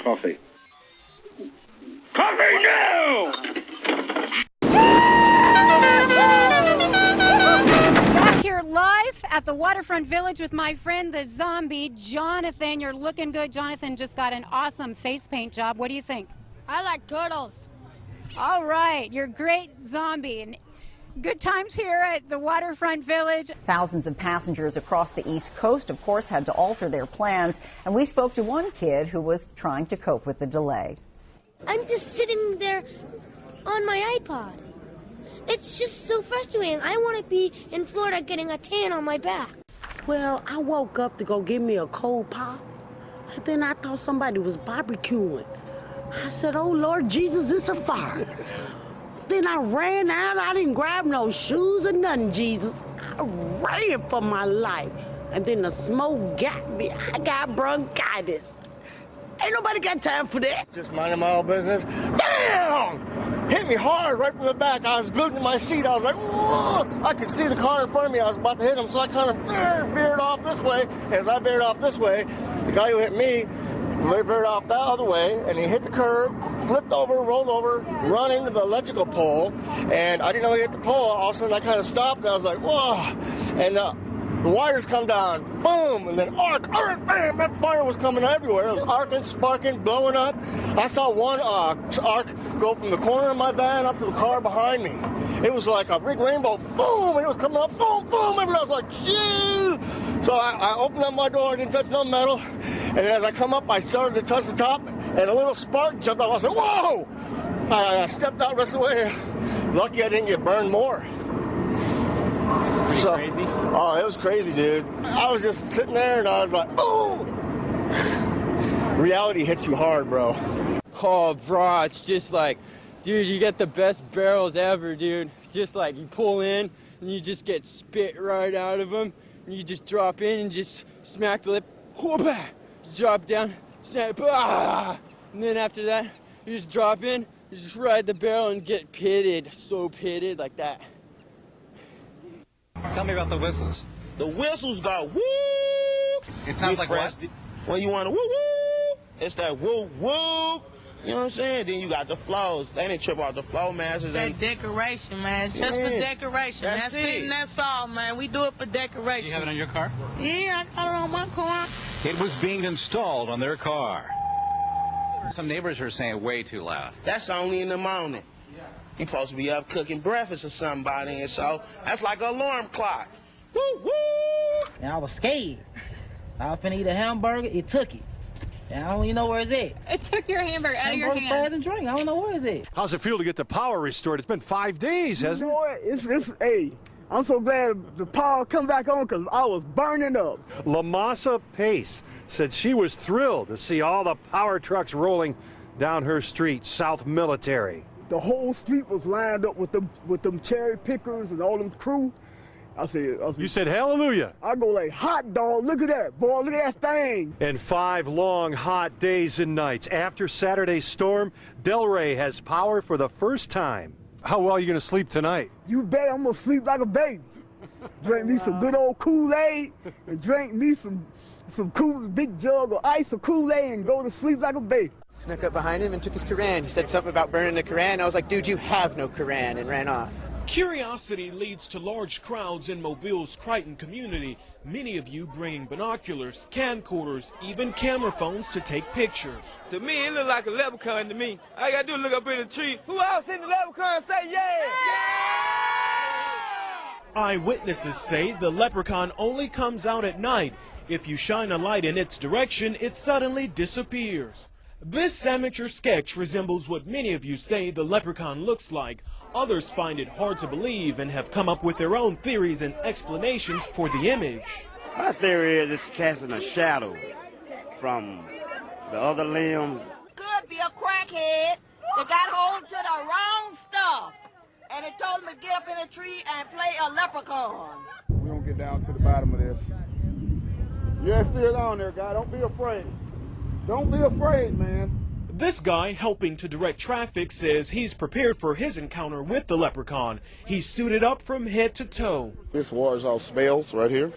Coffee. Coffee now! Back here live at the Waterfront Village with my friend the zombie, Jonathan. You're looking good. Jonathan just got an awesome face paint job. What do you think? I like turtles. All right, you're great zombie. And good times here at the Waterfront Village. Thousands of passengers across the East Coast, of course, had to alter their plans, and we spoke to one kid who was trying to cope with the delay. I'm just sitting there on my iPod. It's just so frustrating. I want to be in Florida getting a tan on my back. Well, I woke up to go get me a cold pop, and then I thought somebody was barbecuing. I said, oh, Lord Jesus, it's a fire. Then I ran out. I didn't grab no shoes or nothing, Jesus. I ran for my life. And then the smoke got me. I got bronchitis. Ain't nobody got time for that. Just minding my own business. Bam! Hit me hard right from the back. I was glued to my seat. I was like, whoa! I could see the car in front of me. I was about to hit him, so I kind of veered off this way. And as I veered off this way, the guy who hit me veered off that other way, and he hit the curb, flipped over, rolled over, run into the electrical pole, and I didn't know he hit the pole. All of a sudden, I kind of stopped, and I was like, whoa! And the wires come down, boom, and then arc, bam, that fire was coming everywhere. It was arcing, sparking, blowing up. I saw one arc go from the corner of my van up to the car behind me. It was like a big rainbow, boom, and it was coming up, boom, boom, and I was like, shoo! So I opened up my door, I didn't touch no metal, and as I come up, I started to touch the top, and a little spark jumped out. I was like, whoa! I stepped out the rest of the way. Lucky I didn't get burned more. So, crazy? Oh, it was crazy, dude. I was just sitting there, and I was like, oh! Reality hits you hard, bro. Oh, bro, it's just like, dude, you get the best barrels ever, dude. Just like you pull in, and you just get spit right out of them, and you just drop in and just smack the lip, whoop-ah, drop down, snap, ah! And then after that, you just drop in, you just ride the barrel and get pitted, so pitted like that. Tell me about the whistles. The whistles got woo. It sounds like what? When you want to woo woo, it's that woo woo. You know what I'm saying? Then you got the flows. They didn't trip out the flow masters. That decoration, man. It's just for decoration. That's it, and that's all, man. We do it for decoration. You have it on your car? Yeah, I got it on my car. It was being installed on their car. Some neighbors are saying way too loud. That's only in the morning. You supposed to be up cooking breakfast or somebody, and so that's like an alarm clock. Woo woo! And I was scared. I was finna eat a hamburger. It took it. And I don't even know where it's at. It took your hamburger out of your hand. Fries and drink. I don't know where it's at. How's it feel to get the power restored? It's been 5 days, hasn't it? Hey, I'm so glad the power come back on because I was burning up. LaMassa Pace said she was thrilled to see all the power trucks rolling down her street, South Military. The whole street was lined up with them cherry pickers and all them crew. I said, you said hallelujah. I go like, hot dog, look at that, boy, look at that thing. And 5 long, hot days and nights. After Saturday's storm, Delray has power for the first time. How well are you going to sleep tonight? You bet I'm going to sleep like a baby. Drink me some good old Kool-Aid and drink me some cool big jug of ice or Kool-Aid and go to sleep like a baby. Snuck up behind him and took his Quran. He said something about burning the Quran. I was like, dude, you have no Quran, and ran off. Curiosity leads to large crowds in Mobile's Crichton community. Many of you bringing binoculars, camcorders, even camera phones to take pictures. To me, it looked like a leprechaun to me. All I gotta do is look up in the tree. Who else seen the leprechaun and say, yeah? Eyewitnesses say the leprechaun only comes out at night. If you shine a light in its direction, it suddenly disappears. This amateur sketch resembles what many of you say the leprechaun looks like. Others find it hard to believe and have come up with their own theories and explanations for the image. My theory is it's casting a shadow from the other limb. Could be a crackhead that got hold to the wrong stuff, and it told him to get up in a tree and play a leprechaun. We're going to get down to the bottom of this. Yeah, still on there, guy. Don't be afraid. Don't be afraid, man. This guy helping to direct traffic says he's prepared for his encounter with the leprechaun. He's suited up from head to toe. This wars off smells right here.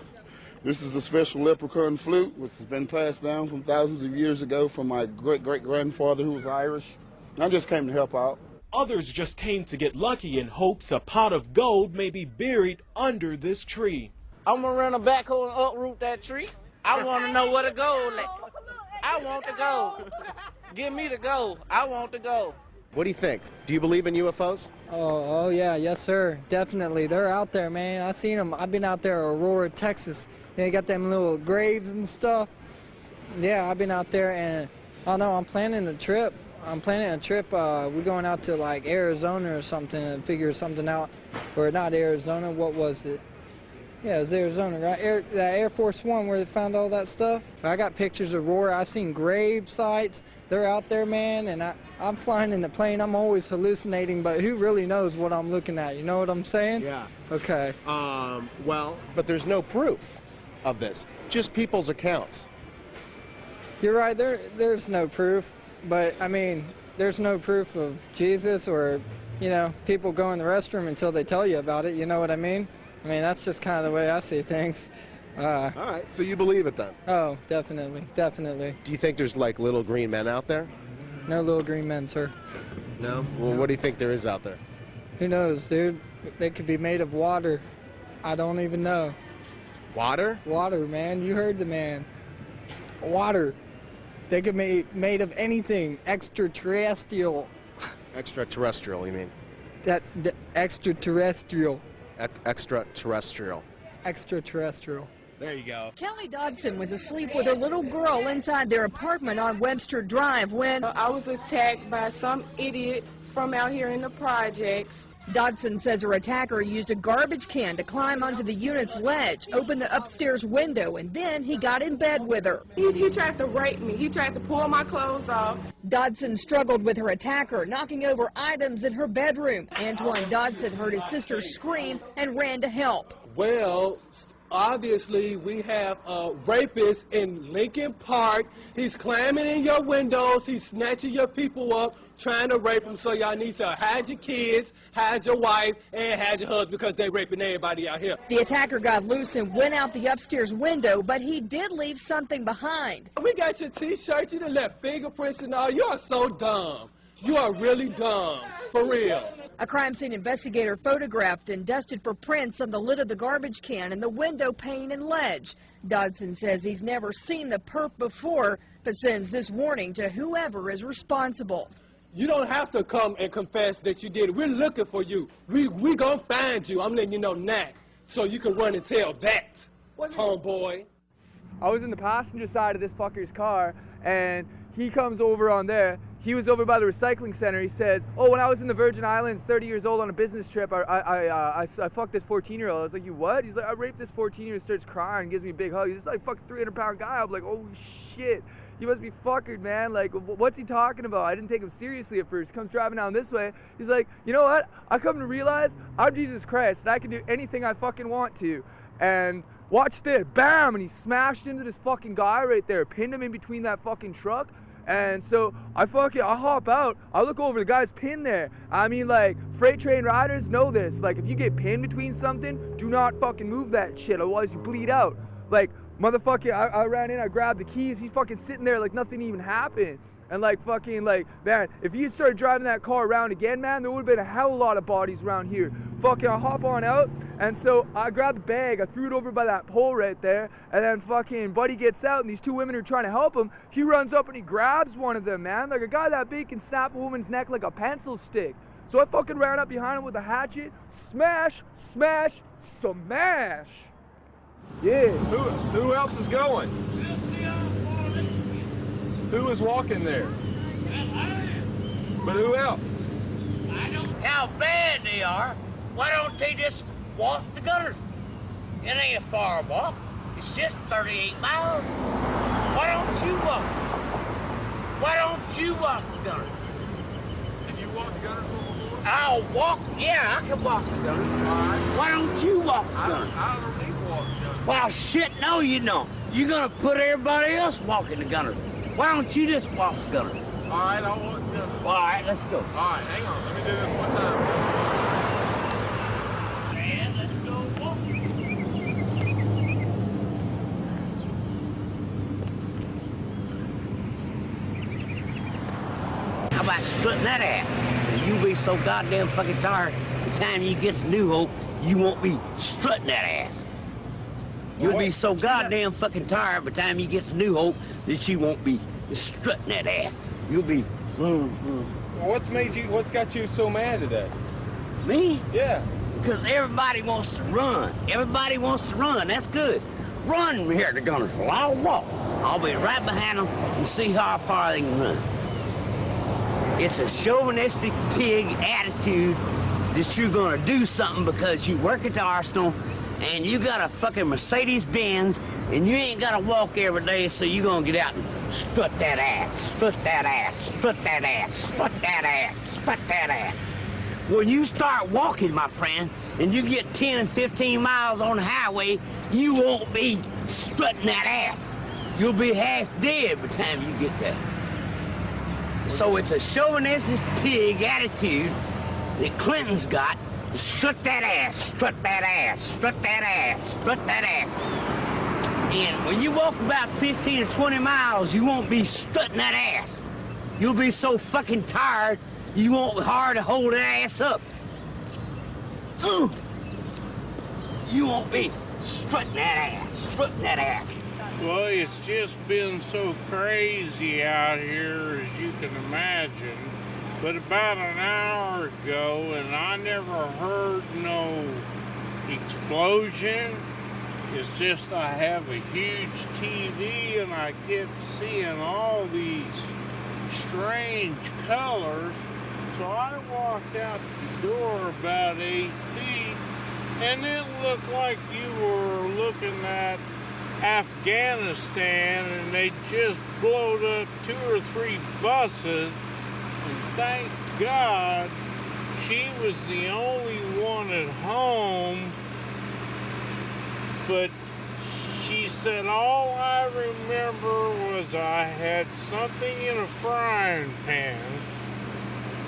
This is a special leprechaun flute, which has been passed down from thousands of years ago from my great-great-grandfather who was Irish. I just came to help out. Others just came to get lucky in hopes a pot of gold may be buried under this tree. I'm gonna run a backhoe and uproot that tree. I want to know where the gold is. I want the gold. Give me the gold. I want the gold. What do you think? Do you believe in UFOs? Oh yeah, yes sir, definitely. They're out there, man. I seen them. I've been out there, Aurora, Texas. They got them little graves and stuff. Yeah, I've been out there, and I don't know. I'm planning a trip. We're going out to like Arizona or something and figure something out. Or not Arizona. What was it? Yeah, it was Arizona, right? Air Force One, where they found all that stuff. I got pictures of Aurora. I seen grave sites. They're out there, man, and I'm flying in the plane. I'm always hallucinating, but who really knows what I'm looking at? You know what I'm saying? Yeah. Okay. Well, but there's no proof of this. Just people's accounts. You're right. There's no proof, but I mean, there's no proof of Jesus or, you know, people go in the restroom until they tell you about it. You know what I mean? I mean, that's just kind of the way I see things. All right, so you believe it then? Oh, definitely, definitely. Do you think there's like little green men out there? No little green men, sir. No? Well, what do you think there is out there? Who knows, dude? They could be made of water. I don't even know. Water? Water, man. You heard the man. Water. They could be made of anything. Extraterrestrial. Extraterrestrial, you mean? The extraterrestrial. Extraterrestrial. Extraterrestrial. There you go. Kelly Dodson was asleep with her little girl inside their apartment on Webster Drive when I was attacked by some idiot from out here in the projects. Dodson says her attacker used a garbage can to climb onto the unit's ledge, open the upstairs window, and then he got in bed with her. He tried to rape me. He tried to pull my clothes off. Dodson struggled with her attacker, knocking over items in her bedroom. Antoine Dodson heard his sister scream and ran to help. Well, obviously, we have a rapist in Lincoln Park. He's climbing in your windows. He's snatching your people up, trying to rape them. So y'all need to hide your kids, hide your wife, and hide your husband because they're raping everybody out here. The attacker got loose and went out the upstairs window, but he did leave something behind. We got your T-shirt. You done left fingerprints and all. You are so dumb. You are really dumb. For real. A crime scene investigator photographed and dusted for prints on the lid of the garbage can and the window pane and ledge. Dodson says he's never seen the perp before, but sends this warning to whoever is responsible. You don't have to come and confess that you did it. We're looking for you. We gonna find you. I'm letting you know now, so you can run and tell that, homeboy. I was in the passenger side of this fucker's car, and he comes over on there. He was over by the recycling center. He says, oh, when I was in the Virgin Islands, 30 years old on a business trip, I fucked this 14-year-old. I was like, you what? He's like, I raped this 14-year-old, starts crying, gives me a big hug. He's just like, fuck, 300-pound guy. I'm like, oh, shit. You must be fuckered, man. Like, what's he talking about? I didn't take him seriously at first. Comes driving down this way. He's like, you know what? I come to realize I'm Jesus Christ, and I can do anything I fucking want to. And watch this. Bam! And he smashed into this fucking guy right there. Pinned him in between that fucking truck. And so I hop out, I look over, the guy's pinned there. I mean, like, freight train riders know this. Like, if you get pinned between something, do not fucking move that shit, otherwise you bleed out. Like, motherfucking, I ran in, I grabbed the keys, he's fucking sitting there like nothing even happened. And like, fucking, like, man, if he had started driving that car around again, man, there would have been a hell of a lot of bodies around here. Fucking, I hop on out, and so I grabbed the bag, I threw it over by that pole right there, and then fucking Buddy gets out, and these two women are trying to help him. He runs up and he grabs one of them, man. Like, a guy that big can snap a woman's neck like a pencil stick. So I fucking ran up behind him with a hatchet, smash, smash, smash. Yeah. Who else is going? Who is walking there? But who else? I don't know how bad they are. Why don't they just walk the gutters? It ain't a far walk. It's just 38 miles. Why don't you walk? Why don't you walk the gutters? Can you walk the gutters before? I'll walk. Yeah, I can walk the gutters. Why don't you walk the gutters? I don't need to walk the gutters. Well, shit, no, you don't. You're gonna put everybody else walking the gutters. Why don't you just walk the gutters? All right, I'll walk the gutters. All right, let's go. All right, hang on. Let me do this one time. And let's go walk. about strutting that ass? And you'll be so goddamn fucking tired, by the time you get to New Hope, you won't be strutting that ass. You'll be so goddamn fucking tired by the time you get to New Hope that you won't be strutting that ass. You'll be, Well, what's got you so mad today? Me? Yeah. Because everybody wants to run. Everybody wants to run. That's good. Run here at the Gunnersville. I'll walk. I'll be right behind them and see how far they can run. It's a chauvinistic pig attitude that you're going to do something because you work at the arsenal and you got a fucking Mercedes-Benz and you ain't got to walk every day, so you're going to get out and strut that ass, strut that ass, strut that ass, strut that ass, strut that ass. When you start walking, my friend, and you get 10 and 15 miles on the highway, you won't be strutting that ass. You'll be half dead by the time you get there. So it's a chauvinistic pig attitude that Clinton's got. Strut that ass, strut that ass, strut that ass, strut that ass. And when you walk about 15 or 20 miles, you won't be strutting that ass. You'll be so fucking tired, you won't hard to hold that ass up. You won't be strutting that ass, strutting that ass. Well, it's just been so crazy out here, as you can imagine. But about an hour ago, and I never heard no explosion. It's just I have a huge TV, and I kept seeing all these strange colors. So I walked out the door about 8 feet, and it looked like you were looking at Afghanistan, and they just blowed up 2 or 3 buses, and thank God she was the only one at home. But she said all I remember was I had something in a frying pan.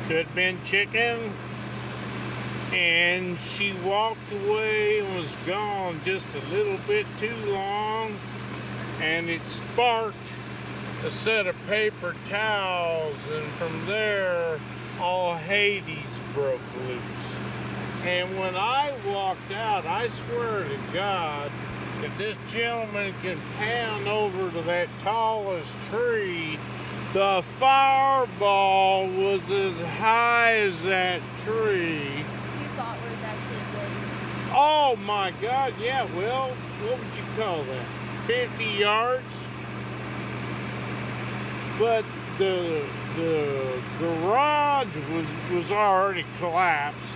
Could have been chicken. And she walked away and was gone just a little bit too long. And it sparked a set of paper towels. And from there, all Hades broke loose. And when I walked out, I swear to God, if this gentleman can pan over to that tallest tree, the fireball was as high as that tree. So you saw it was actually a blaze? Oh my God, yeah, well, what would you call that? 50 yards? But the garage was already collapsed.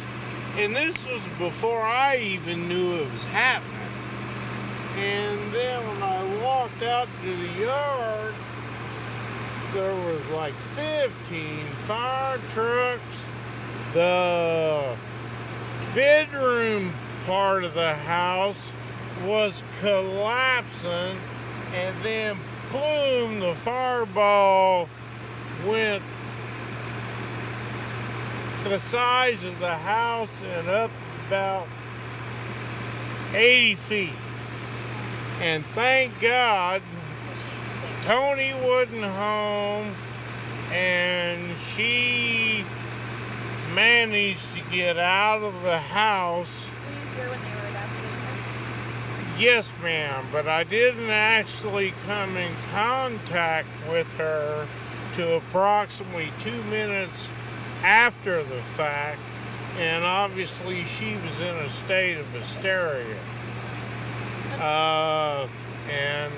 And this was before I even knew it was happening. And then when I walked out to the yard, there was like 15 fire trucks. The bedroom part of the house was collapsing, and then boom, the fireball went the size of the house and up about 80 feet. And thank God Tony wasn't home, and she managed to get out of the house. Were you here when they were evacuating her? Yes, ma'am, but I didn't actually come in contact with her to approximately 2 minutes after the fact, and obviously she was in a state of hysteria. And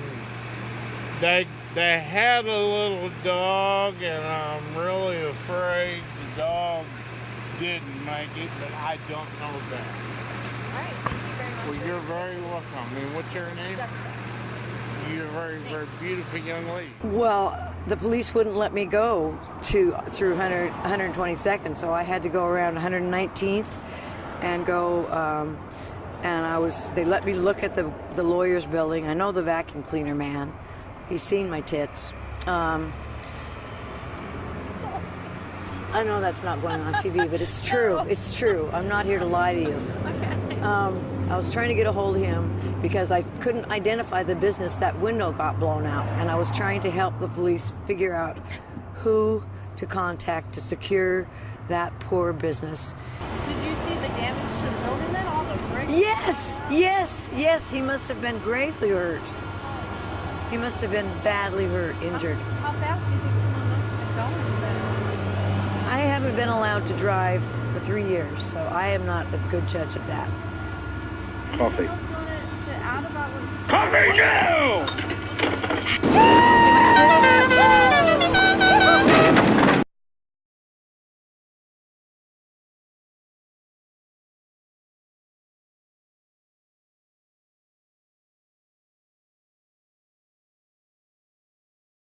they had a little dog, and I'm really afraid the dog didn't make it, but I don't know that. All right, thank you very much. Well, you're very welcome. I mean, what's your name? Jessica. You're a very, very beautiful young lady. Well, the police wouldn't let me go through 122nd, so I had to go around 119th and go. And they let me look at the lawyer's building. I know the vacuum cleaner man. He's seen my tits. I know that's not going on TV, but it's true. It's true. I'm not here to lie to you. I was trying to get a hold of him because I couldn't identify the business. That window got blown out, and I was trying to help the police figure out who to contact to secure that poor business. Did you see the damage to the building then? All the bricks? Yes, yes, yes. He must have been gravely hurt. He must have been badly hurt, injured. How fast do you think someone must have been going then? I haven't been allowed to drive for 3 years, so I am not a good judge of that. Anything else you wanted to add about what you said? Coffee, Joe!